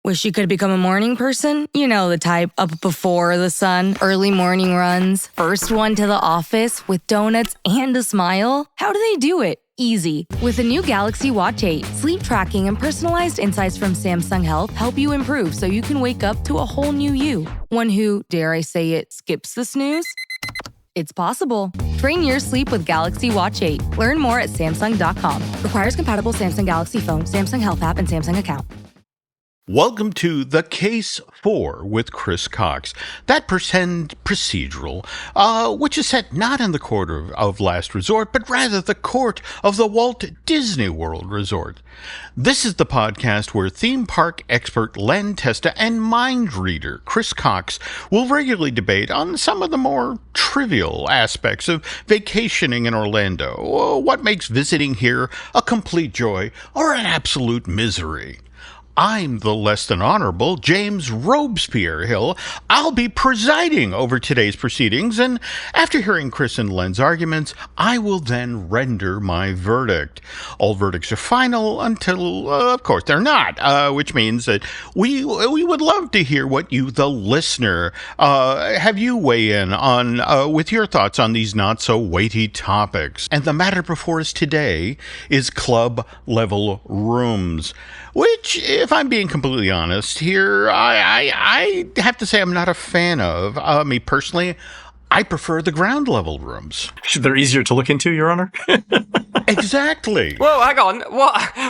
Wish you could become a morning person? You know the type, up before the sun, early morning runs, first one to the office with donuts and a smile. How do they do it? Easy. With the new Galaxy Watch 8, sleep tracking and personalized insights from Samsung Health help you improve so you can wake up to a whole new you. One who, dare I say it, skips the snooze? It's possible. Train your sleep with Galaxy Watch 8. Learn more at Samsung.com. Requires compatible Samsung Galaxy phone, Samsung Health app, and Samsung account. Welcome to The Case 4 with Chris Cox. That pretend procedural, which is set not in the court of last resort, but rather the court of the Walt Disney World Resort. This is the podcast where theme park expert Len Testa and mind reader Chris Cox will regularly debate on some of the more trivial aspects of vacationing in Orlando. What makes visiting here a complete joy or an absolute misery? I'm the less than honorable James Robespierre Hill. I'll be presiding over today's proceedings, and after hearing Chris and Len's arguments, I will then render my verdict. All verdicts are final until, of course, they're not, which means that we would love to hear what you, the listener, have you weigh in on with your thoughts on these not-so-weighty topics. And the matter before us today is club-level rooms, which, if I'm being completely honest here, I have to say I'm not a fan of. Me personally, I prefer the ground level rooms. They're easier to look into, Your Honor. Exactly. Whoa, hang on.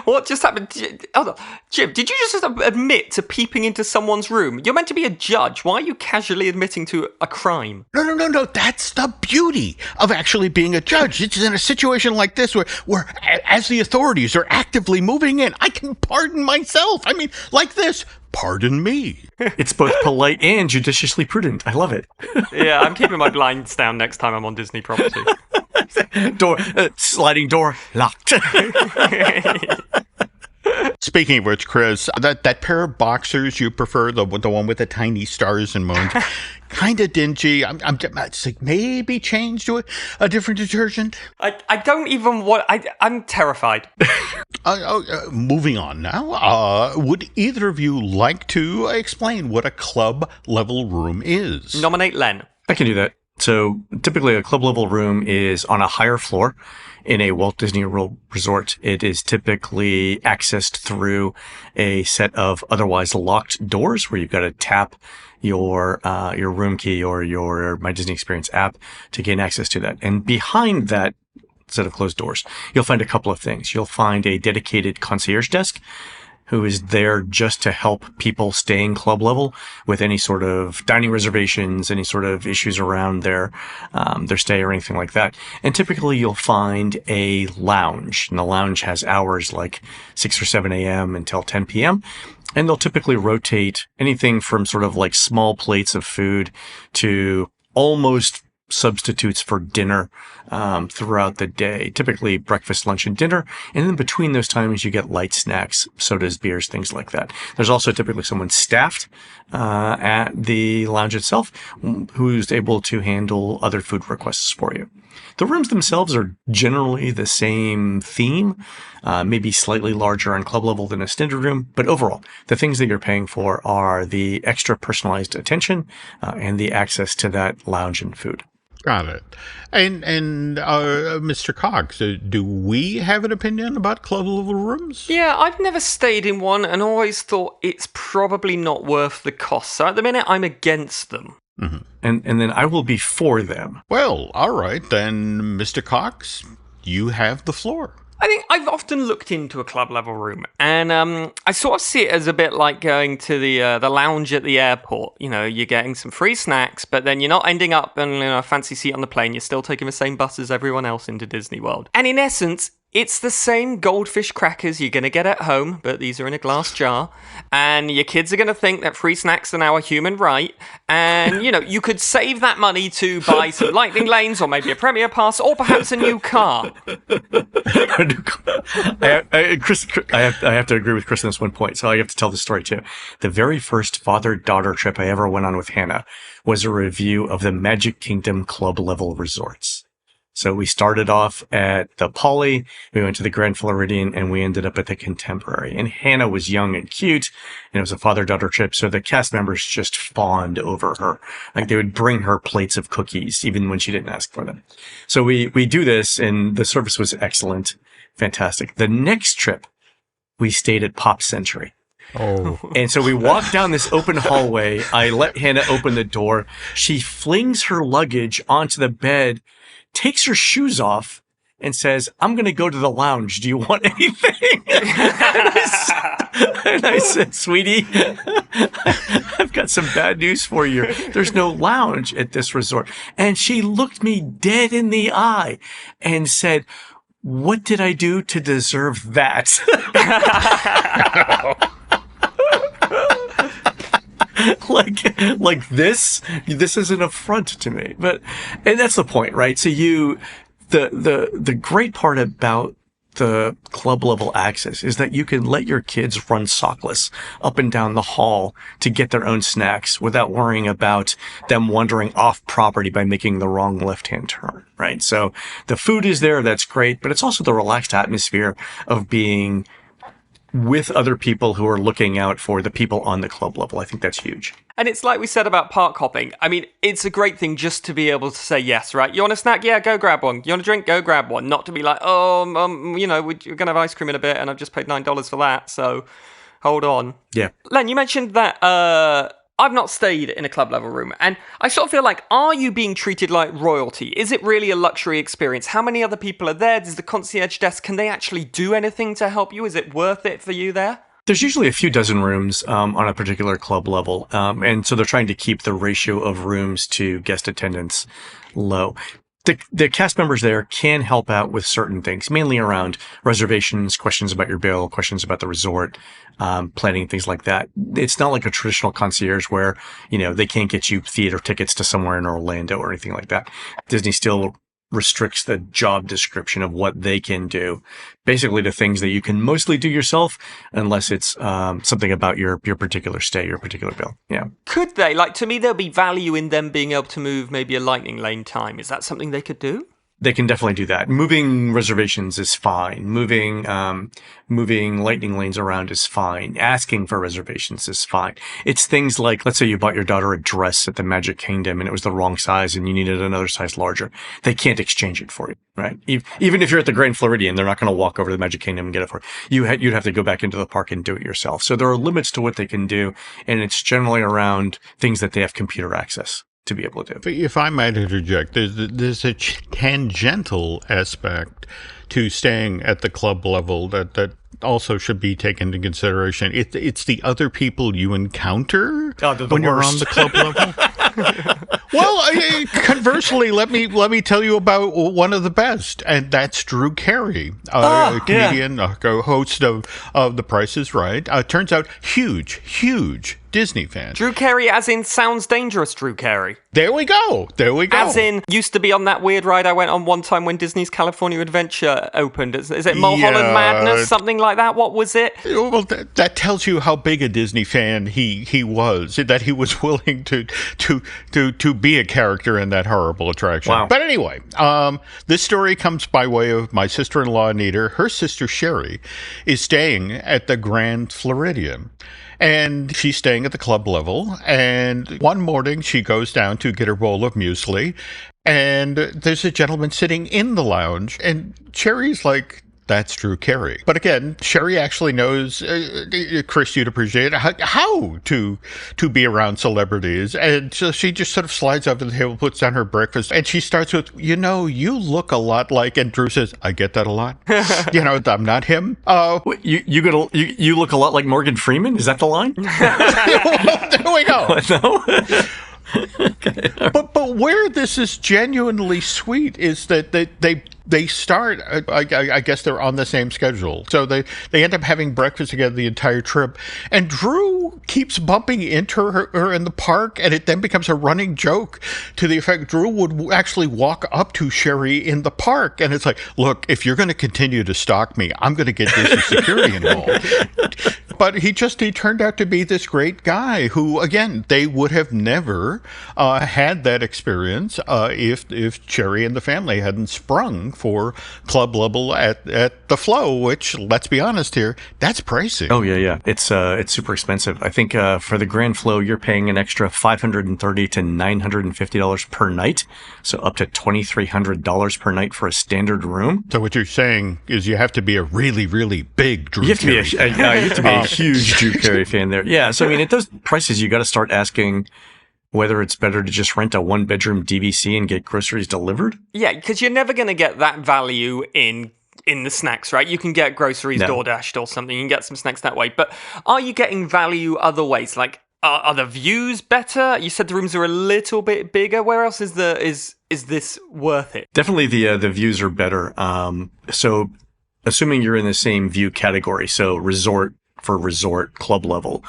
What just happened? Hold on. Jim, did you just admit to peeping into someone's room? You're meant to be a judge. Why are you casually admitting to a crime? No. That's the beauty of actually being a judge. It's in a situation like this where as the authorities are actively moving in, I can pardon myself. I mean, like this. Pardon me. It's both polite and judiciously prudent. I love it. Yeah, I'm keeping my blinds down next time I'm on Disney property. Sliding door locked. Speaking of which, Chris, that pair of boxers you prefer, the one with the tiny stars and moons, kind of dingy. I'm like, maybe change to a different detergent. I don't even want. I'm terrified. Moving on now. Would either of you like to explain what a club level room is? Nominate Len. I can do that. So typically a club level room is on a higher floor in a Walt Disney World resort. It is typically accessed through a set of otherwise locked doors where you've got to tap your room key or your My Disney Experience app to gain access to that. And behind that set of closed doors, you'll find a couple of things. You'll find a dedicated concierge desk who is there just to help people staying club level with any sort of dining reservations, any sort of issues around their stay or anything like that. And typically you'll find a lounge, and the lounge has hours like 6 or 7 a.m. until 10 p.m. And they'll typically rotate anything from sort of like small plates of food to almost substitutes for dinner throughout the day, typically breakfast, lunch, and dinner. And then between those times, you get light snacks, sodas, beers, things like that. There's also typically someone staffed at the lounge itself who's able to handle other food requests for you. The rooms themselves are generally the same theme, maybe slightly larger on club level than a standard room, but overall, the things that you're paying for are the extra personalized attention and the access to that lounge and food. Got it. And Mr. Cox, do we have an opinion about club level rooms? Yeah, I've never stayed in one and always thought it's probably not worth the cost. So at the minute, I'm against them. Mm-hmm. And then I will be for them. Well, all right, then, Mr. Cox, you have the floor. I think I've often looked into a club level room, and I sort of see it as a bit like going to the lounge at the airport. You know, you're getting some free snacks, but then you're not ending up in a fancy seat on the plane. You're still taking the same bus as everyone else into Disney World. And in essence, it's the same goldfish crackers you're going to get at home, but these are in a glass jar. And your kids are going to think that free snacks are now a human right. And, you know, you could save that money to buy some lightning lanes or maybe a Premier Pass or perhaps a new car. Chris, I have to agree with Chris on this one point, so I have to tell the story too. The very first father-daughter trip I ever went on with Hannah was a review of the Magic Kingdom club level resorts. So we started off at the Poly, we went to the Grand Floridian, and we ended up at the Contemporary. And Hannah was young and cute, and it was a father-daughter trip, so the cast members just fawned over her. Like, they would bring her plates of cookies, even when she didn't ask for them. So we do this, and the service was excellent, fantastic. The next trip, we stayed at Pop Century. Oh. And so we walk down this open hallway. I let Hannah open the door. She flings her luggage onto the bed, takes her shoes off, and says, "I'm going to go to the lounge. Do you want anything?" And I said, "Sweetie, I've got some bad news for you. There's no lounge at this resort." And she looked me dead in the eye and said, "What did I do to deserve that?" like this is an affront to me. And that's the point, right? So the great part about the club level access is that you can let your kids run sockless up and down the hall to get their own snacks without worrying about them wandering off property by making the wrong left-hand turn, right? So the food is there, that's great, but it's also the relaxed atmosphere of being with other people who are looking out for the people on the club level. I think that's huge. And it's like we said about park hopping. I mean, it's a great thing just to be able to say yes, right? You want a snack? Yeah, go grab one. You want a drink? Go grab one. Not to be like, we're going to have ice cream in a bit and I've just paid $9 for that, so hold on. Yeah. Len, you mentioned that I've not stayed in a club level room, and I sort of feel like, are you being treated like royalty? Is it really a luxury experience? How many other people are there? Does the concierge desk, can they actually do anything to help you? Is it worth it for you there? There's usually a few dozen rooms on a particular club level, and so they're trying to keep the ratio of rooms to guest attendance low. The cast members there can help out with certain things, mainly around reservations, questions about your bill, questions about the resort, planning, things like that. It's not like a traditional concierge where, they can't get you theater tickets to somewhere in Orlando or anything like that. Disney still restricts the job description of what they can do, basically to things that you can mostly do yourself, unless it's something about your particular stay, your particular bill. Yeah. Could they? Like, to me, there'll be value in them being able to move maybe a lightning lane time. Is that something they could do? They can definitely do that. Moving reservations is fine. Moving lightning lanes around is fine. Asking for reservations is fine. It's things like, let's say you bought your daughter a dress at the Magic Kingdom and it was the wrong size and you needed another size larger. They can't exchange it for you, right? Even if you're at the Grand Floridian, they're not going to walk over to the Magic Kingdom and get it for you. You'd have to go back into the park and do it yourself. So there are limits to what they can do, and it's generally around things that they have computer access to be able to do. If I might interject, there's a tangential aspect to staying at the club level that also should be taken into consideration. It's the other people you encounter when you're on the club level. Well, conversely, let me tell you about one of the best, and that's Drew Carey, a comedian, host of The Price is Right. Turns out huge Disney fan. Drew Carey, as in Sounds Dangerous Drew Carey. There we go. As in, used to be on that weird ride I went on one time when Disney's California Adventure opened. Is it Mulholland Madness? Something like that? What was it? Well, that tells you how big a Disney fan he was, that he was willing to be a character in that horrible attraction. Wow. But anyway, this story comes by way of my sister-in-law, Anita. Her sister, Sherry, is staying at the Grand Floridian. And she's staying at the club level. And one morning she goes down to get her bowl of muesli. And there's a gentleman sitting in the lounge. And Sherry's like, that's Drew Carey. But again, Sherry actually knows, Chris, you'd appreciate how to be around celebrities. And so she just sort of slides up to the table, puts down her breakfast, and she starts with, you look a lot like, and Drew says, I get that a lot. I'm not him. You look a lot like Morgan Freeman? Is that the line? Well, there we go. No? Okay. But where this is genuinely sweet is that they start, I guess they're on the same schedule. So they end up having breakfast together the entire trip. And Drew keeps bumping into her in the park, and it then becomes a running joke to the effect Drew would actually walk up to Sherry in the park. And it's like, look, if you're going to continue to stalk me, I'm going to get Disney security involved. but he turned out to be this great guy who, again, they would have never had that experience if Cherry and the family hadn't sprung for club level at the Flow, which, let's be honest here, that's pricey. Oh yeah. It's super expensive. I think for the Grand Flow, you're paying an extra $530 to $950 per night, so up to $2,300 per night for a standard room. So what you're saying is you have to be a really, really big Drew Carey. You have to be a huge Drew Carey fan there. Yeah, so I mean, at those prices, you got to start asking whether it's better to just rent a one-bedroom DVC and get groceries delivered. Yeah, because you're never going to get that value in the snacks, right? You can get groceries DoorDashed or something. You can get some snacks that way. But are you getting value other ways? Like, are the views better? You said the rooms are a little bit bigger. Where else is this worth it? Definitely the views are better. So assuming you're in the same view category, so resort club level,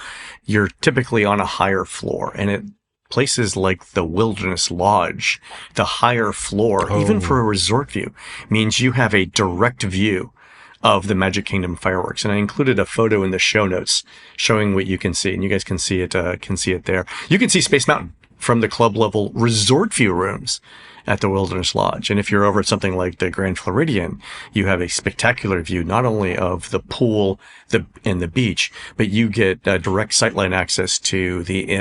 you're typically on a higher floor. And at places like the Wilderness Lodge, the higher floor, even for a resort view, means you have a direct view of the Magic Kingdom fireworks. And I included a photo in the show notes showing what you can see, and you guys can see it there. You can see Space Mountain from the club level resort view rooms at the Wilderness Lodge. And if you're over at something like the Grand Floridian, you have a spectacular view, not only of the pool and the beach, but you get direct sightline access to the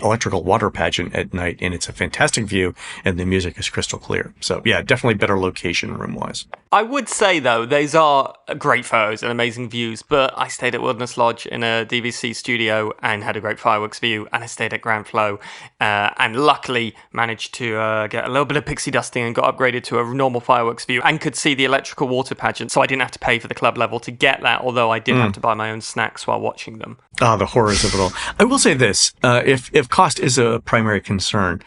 electrical water pageant at night. And it's a fantastic view, and the music is crystal clear. So yeah, definitely better location room-wise. I would say, though, these are great photos and amazing views, but I stayed at Wilderness Lodge in a DVC studio and had a great fireworks view, and I stayed at Grand Flow and luckily managed to get a little bit of pixie dusting and got upgraded to a normal fireworks view and could see the electrical water pageant, so I didn't have to pay for the club level to get that, although I did have to buy my own snacks while watching them. Ah, the horrors of it all. I will say this, if cost is a primary concern,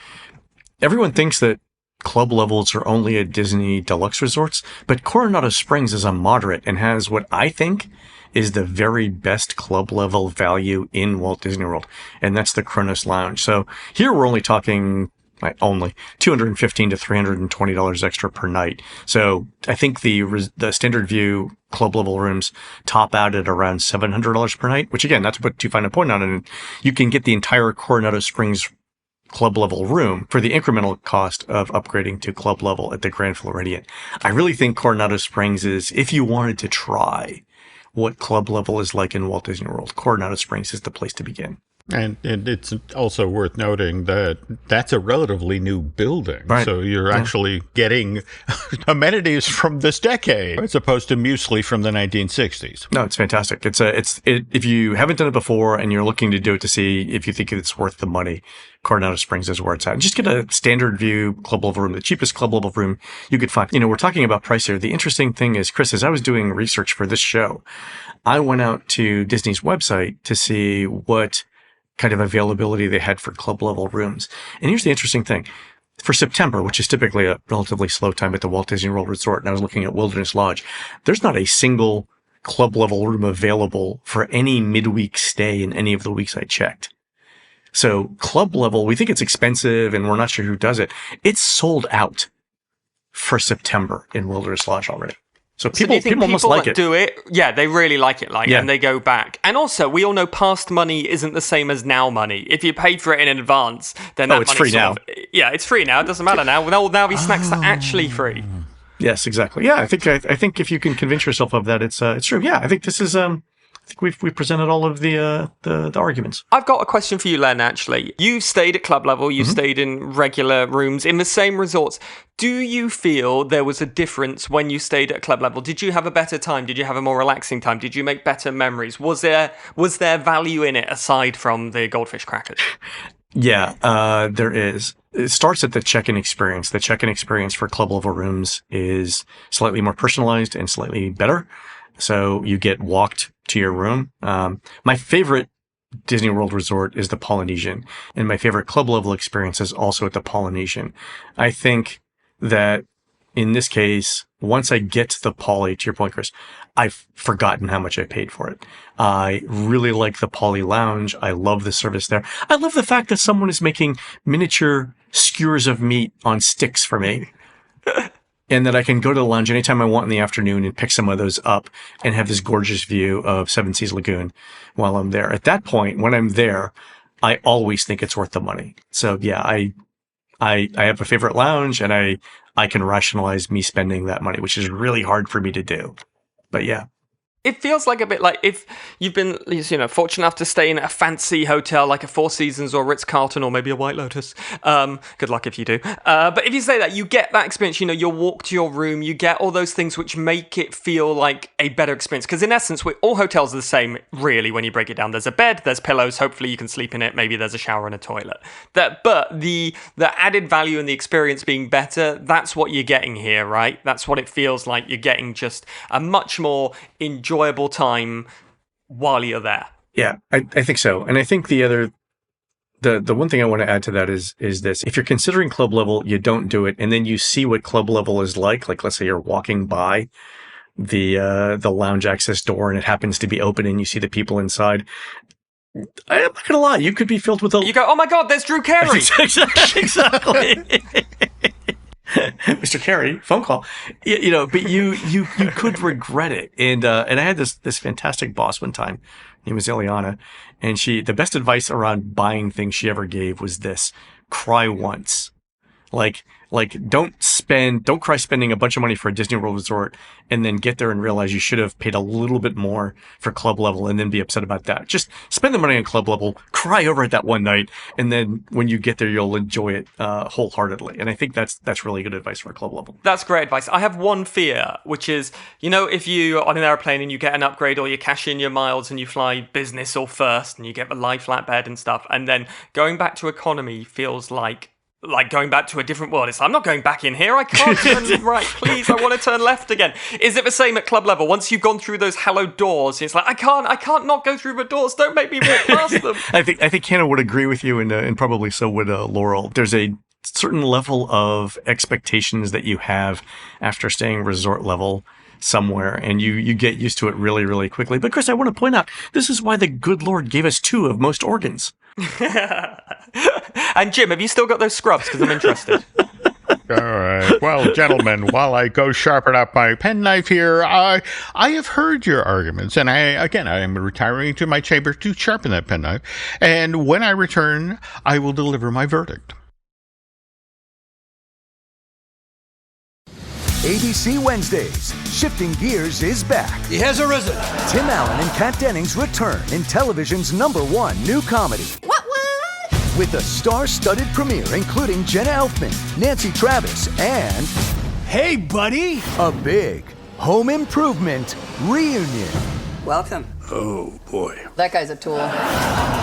everyone thinks that club levels are only at Disney Deluxe resorts, but Coronado Springs is a moderate and has what I think is the very best club level value in Walt Disney World, and that's the Kronos Lounge. So here we're only talking $215 to $320 extra per night. So I think the standard view club level rooms top out at around $700 per night, which again, not to put too fine a point on it, you can get the entire Coronado Springs club level room for the incremental cost of upgrading to club level at the Grand Floridian. I really think Coronado Springs is, if you wanted to try what club level is like in Walt Disney World, Coronado Springs is the place to begin. And it's also worth noting that that's a relatively new building. Right. So you're actually getting amenities from this decade as opposed to muesli from the 1960s. No, it's fantastic. If you haven't done it before and you're looking to do it to see if you think it's worth the money, Coronado Springs is where it's at. And just get a standard view club level room, the cheapest club level room you could find. We're talking about price here. The interesting thing is, Chris, as I was doing research for this show, I went out to Disney's website to see what kind of availability they had for club level rooms. And here's the interesting thing. For September, which is typically a relatively slow time at the Walt Disney World Resort, and I was looking at Wilderness Lodge, there's not a single club level room available for any midweek stay in any of the weeks I checked. So club level, we think it's expensive and we're not sure who does it. It's sold out for September in Wilderness Lodge already. So people almost like it. Do it. Yeah, they really like it, and they go back. And also, we all know past money isn't the same as now money. If you paid for it in advance, then that it's free now. It's free now. It doesn't matter now. Now these snacks are actually free. Yes, exactly. Yeah, I think if you can convince yourself of that, it's true. Yeah, I think this is I think we've presented all of the arguments. I've got a question for you, Len, actually. You've stayed at club level, you've stayed in regular rooms in the same resorts. Do you feel there was a difference when you stayed at club level? Did you have a better time? Did you have a more relaxing time? Did you make better memories? Was there value in it aside from the goldfish crackers? Yeah, there is. It starts at the check-in experience. The check-in experience for club level rooms is slightly more personalized and slightly better. So you get walked to your room. My favorite Disney World resort is the Polynesian, and my favorite club level experience is also at the Polynesian. I think that in this case, once I get to the Poly, to your point, Chris, I've forgotten how much I paid for it. I really like the Poly Lounge. I love the service there. I love the fact that someone is making miniature skewers of meat on sticks for me. and that I can go to the lounge anytime I want in the afternoon and pick some of those up and have this gorgeous view of Seven Seas Lagoon while I'm there. At that point, when I'm there, I always think it's worth the money. So yeah, I have a favorite lounge, and I can rationalize me spending that money, which is really hard for me to do. But yeah. It feels like a bit like if you've been, fortunate enough to stay in a fancy hotel like a Four Seasons or Ritz-Carlton or maybe a White Lotus. Good luck if you do. But if you say that, you get that experience. You'll walk to your room. You get all those things which make it feel like a better experience. Because in essence, all hotels are the same, really, when you break it down. There's a bed, there's pillows. Hopefully you can sleep in it. Maybe there's a shower and a toilet. But the added value and the experience being better, that's what you're getting here, right? That's what it feels like. You're getting just a much more enjoyable time while you're there. Yeah, I think so. And I think the one thing I want to add to that is this. If you're considering club level, you don't do it, and then you see what club level is like let's say you're walking by the lounge access door and it happens to be open and you see the people inside. I'm not gonna lie, you could be filled with you go, oh my god, there's Drew Carey. Exactly. Mr. Carey, phone call. But you could regret it. And I had this fantastic boss one time. Her name was Ileana, and the best advice around buying things she ever gave was this: cry once. Don't cry spending a bunch of money for a Disney World resort and then get there and realize you should have paid a little bit more for club level and then be upset about that. Just spend the money on club level, cry over it that one night, and then when you get there, you'll enjoy it wholeheartedly. And I think that's really good advice for a club level. That's great advice. I have one fear, which is, if you're on an airplane and you get an upgrade or you cash in your miles and you fly business or first and you get the lie flat bed and stuff, and then going back to economy feels like going back to a different world. It's like, I'm not going back in here. I can't turn right. Please, I want to turn left again. Is it the same at club level? Once you've gone through those hallowed doors, it's like, I can't not go through the doors. Don't make me walk past them. I think Hannah would agree with you, and probably so would Laurel. There's a certain level of expectations that you have after staying resort level somewhere, and you get used to it really, really quickly. But Chris, I want to point out, this is why the good Lord gave us 2 of most organs. And Jim, have you still got those scrubs? Because I'm interested. All right. Well, gentlemen, while I go sharpen up my penknife here, I have heard your arguments, and I am retiring to my chamber to sharpen that penknife. And when I return, I will deliver my verdict. ABC Wednesdays. Shifting Gears is back. He has arisen. Tim Allen and Kat Dennings return in television's #1 new comedy. What? With a star-studded premiere including Jenna Elfman, Nancy Travis, and... Hey, buddy! a big home improvement reunion. Welcome. Oh, boy. That guy's a tool.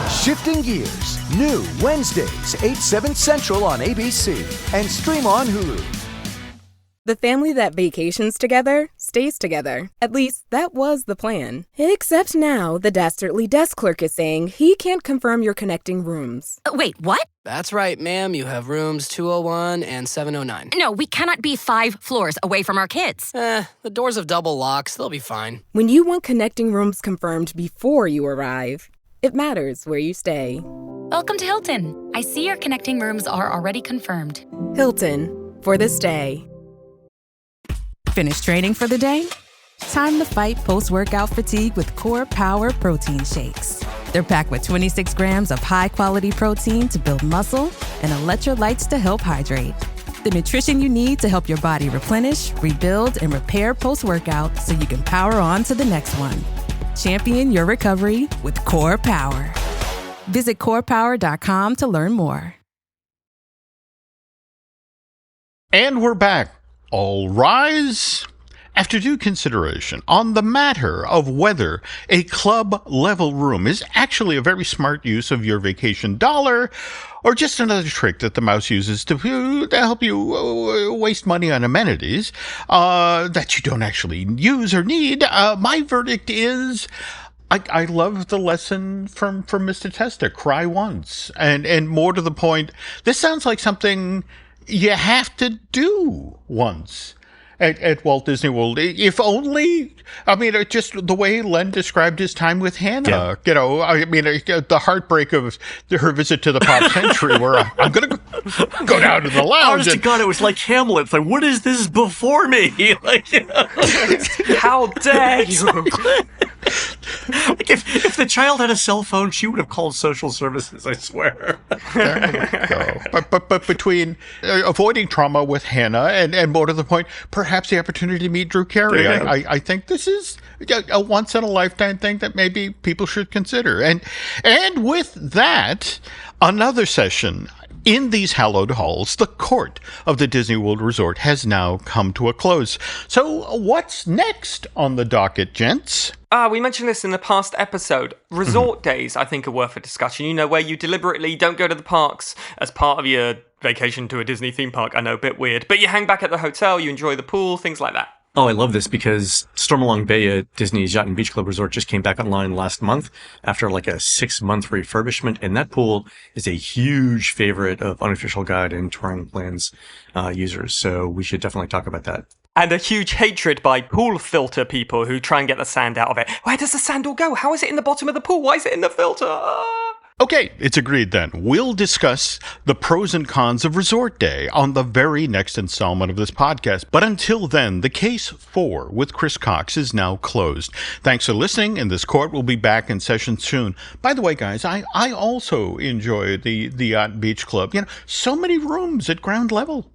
Shifting Gears. New Wednesdays, 8/7 Central on ABC. And stream on Hulu. The family that vacations together stays together. At least, that was the plan. Except now, the dastardly desk clerk is saying he can't confirm your connecting rooms. Wait, what? That's right, ma'am. You have rooms 201 and 709. No, we cannot be 5 floors away from our kids. The doors have double locks. They'll be fine. When you want connecting rooms confirmed before you arrive, it matters where you stay. Welcome to Hilton. I see your connecting rooms are already confirmed. Hilton, for the stay. Finished training for the day? Time to fight post-workout fatigue with Core Power Protein Shakes. They're packed with 26 grams of high-quality protein to build muscle and electrolytes to help hydrate. The nutrition you need to help your body replenish, rebuild, and repair post-workout so you can power on to the next one. Champion your recovery with Core Power. Visit corepower.com to learn more. And we're back. All rise. After due consideration on the matter of whether a club-level room is actually a very smart use of your vacation dollar or just another trick that the mouse uses to help you waste money on amenities that you don't actually use or need, my verdict is... I love the lesson from Mr. Testa, cry once. And more to the point, this sounds like something you have to do once at Walt Disney World. If only, just the way Len described his time with Hannah, the heartbreak of her visit to the Pop Century, where I'm going to Go down to the lounge. Honest to God, it was like Hamlet. It's like, what is this before me? Like, how dare you? Like if the child had a cell phone, she would have called social services, I swear. There we go. But between avoiding trauma with Hannah and more to the point, perhaps the opportunity to meet Drew Carey, I think this is a once-in-a-lifetime thing that maybe people should consider. And with that, another session in these hallowed halls, the court of the Disney World Resort has now come to a close. So what's next on the docket, gents? We mentioned this in the past episode. Resort days, I think, are worth a discussion. You know, where you deliberately don't go to the parks as part of your vacation to a Disney theme park. I know, a bit weird. But you hang back at the hotel, you enjoy the pool, things like that. Oh, I love this because Stormalong Bay at Disney's Yacht and Beach Club Resort just came back online last month after like a 6-month refurbishment. And that pool is a huge favorite of Unofficial Guide and Touring Plans users. So we should definitely talk about that. And a huge hatred by pool filter people who try and get the sand out of it. Where does the sand all go? How is it in the bottom of the pool? Why is it in the filter? Okay, it's agreed then. We'll discuss the pros and cons of Resort Day on the very next installment of this podcast. But until then, the case 4 with Chris Cox is now closed. Thanks for listening, and this court will be back in session soon. By the way, guys, I also enjoy the Yacht Beach Club. You know, so many rooms at ground level.